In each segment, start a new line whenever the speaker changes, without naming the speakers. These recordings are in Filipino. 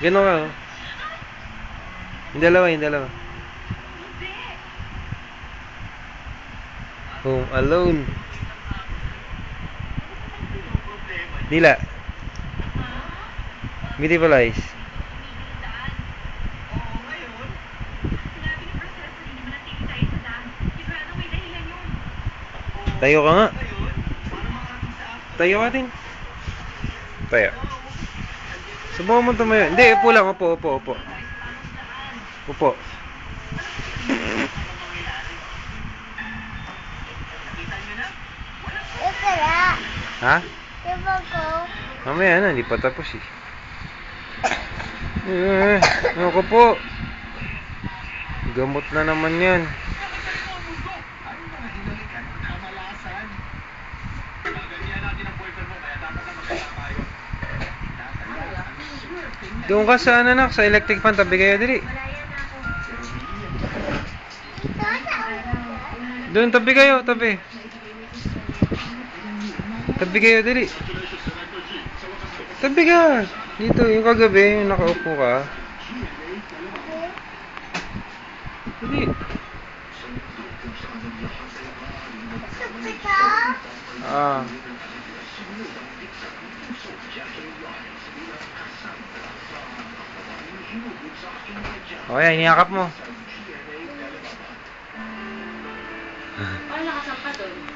Gano'n ka, oh. Yung dalawa, yung dalawa. Home Alone. Dila. Beautiful Eyes. Tayo ka nga. Tayo ka din. Tayo. Subukan mo tumayo. Hindi, upo lang. Upo. Upo. Ha? Mamaya na, hindi pa tapos eh. Ako po. Gamot na naman yan. Doon ka sa anak, sa electric fan, tabi kayo dili. Doon, tabi kayo, tabi. Tabi kayo dili. Tabi ka. Dito, yung kagabi, yung nakaupo ka. Dili. Ah. O yan, iniyakap mo.
Ano nakasampa doon?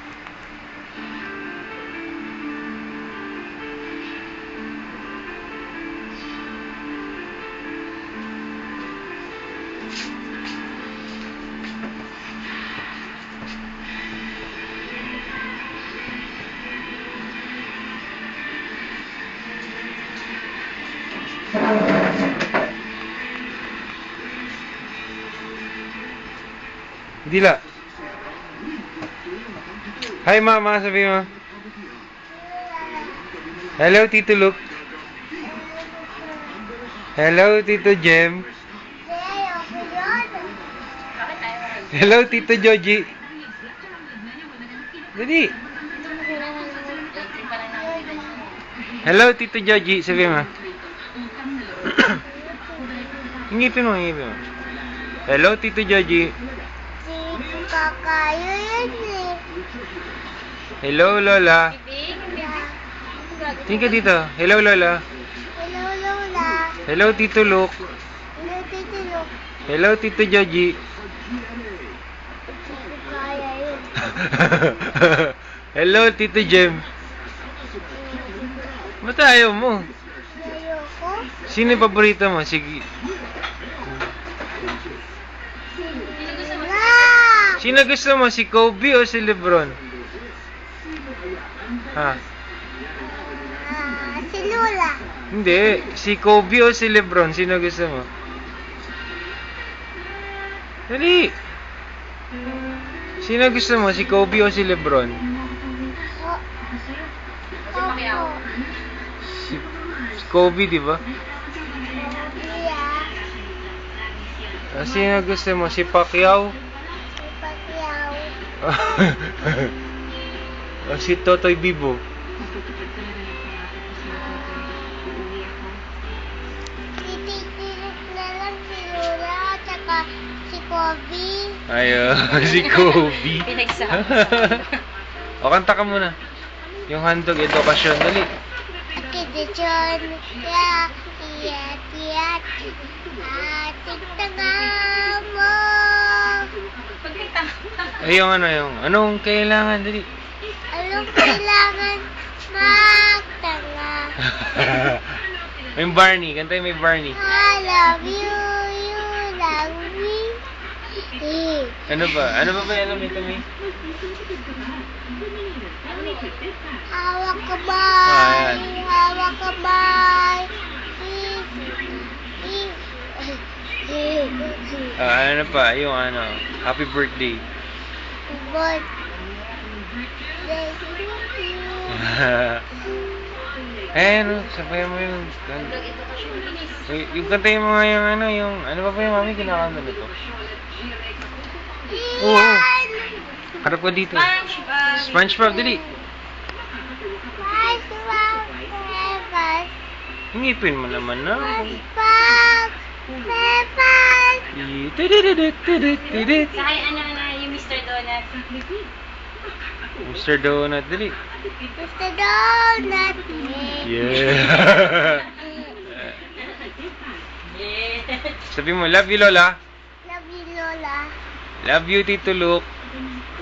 Dila. Hi mama, sabi mo. Hello Tito Luke. Hello Tito Jem. Hello Tito Joji. Dali. Hello Tito Joji, sabi mo. Ngipin mo. Hello Tito Joji.
Kakayo yan eh.
Hello Lola. Tingin ka dito. Hello Lola.
Hello, Lola.
Hello Tito Luke.
Hello, Tito Luke.
Hello Tito Joji.
Kaya yun.
Hello Tito Jem. Ba't ayaw mo?
Ayoko.
Sino yung paborito mo? Sige.
Wala.
Sino gusto mo? Si Kobe o si Lebron? Ha?
Si Lola.
Hindi. Si Kobe o si Lebron? Sino gusto mo? Dali. Sino gusto mo? Si Kobe o si Lebron?
Opo.
Si Kobe, di ba?
Yeah.
Sino gusto mo? Si Pacquiao?
Si Pacquiao.
O si Totoy Bibo?
Tititirip na lang si Lola at saka si Kobe.
Ayo, si Kobe.
Pinagsama.
O, kanta ka muna. Yung handog edukasyon. Dali.
Kidechon, ya, iyat, ating tanga mo.
Ay, yung anong kailangan? Dali.
Anong kailangan magtanga?
May Barney. Kanta yung may Barney.
I love you, you love me.
Ano ba? Ano ba yung alam nito, May?
Hawak
Ayan.
kamay, hawak kamay.
Ano pa? Yung happy birthday.
But
Sabayan mo yung kantayin mo nga yung yung ano pa yung mami kinakanta nito? Oo. Harap ko dito. SpongeBob, dali.
SpongeBob,
Hingipin mo naman na.
SpongeBob. Pepper!
Tidididididididid.
Saka yung ano na, yung Mr. Donut.
Mr. Donut, dali.
Mr. Donut!
Yeah.
Yeah.
Sabi mo, love you, Lola.
Love you, Lola.
Love you, Tito Luke.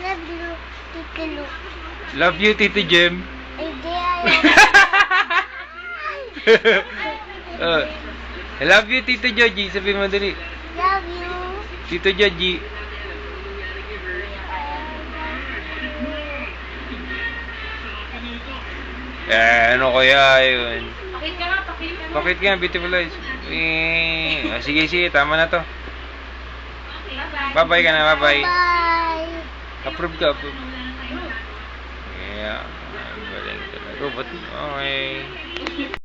Love you, Tito Luke.
Love you, Tito Jem.
Hindi ayaw.
I love you, Tito Joji. Sabi mo, dali.
Love you.
Tito Joji. Ano kaya yun?
Pakit ka nga, pakit ka nga.
Bakit nga, beautiful eyes? Sige, sige, tama na to.
Bye-bye.
Bye-bye ka na, bye-bye.
Bye.
Approve ka, approve. Yeah, galing talaga. Ba't, okay.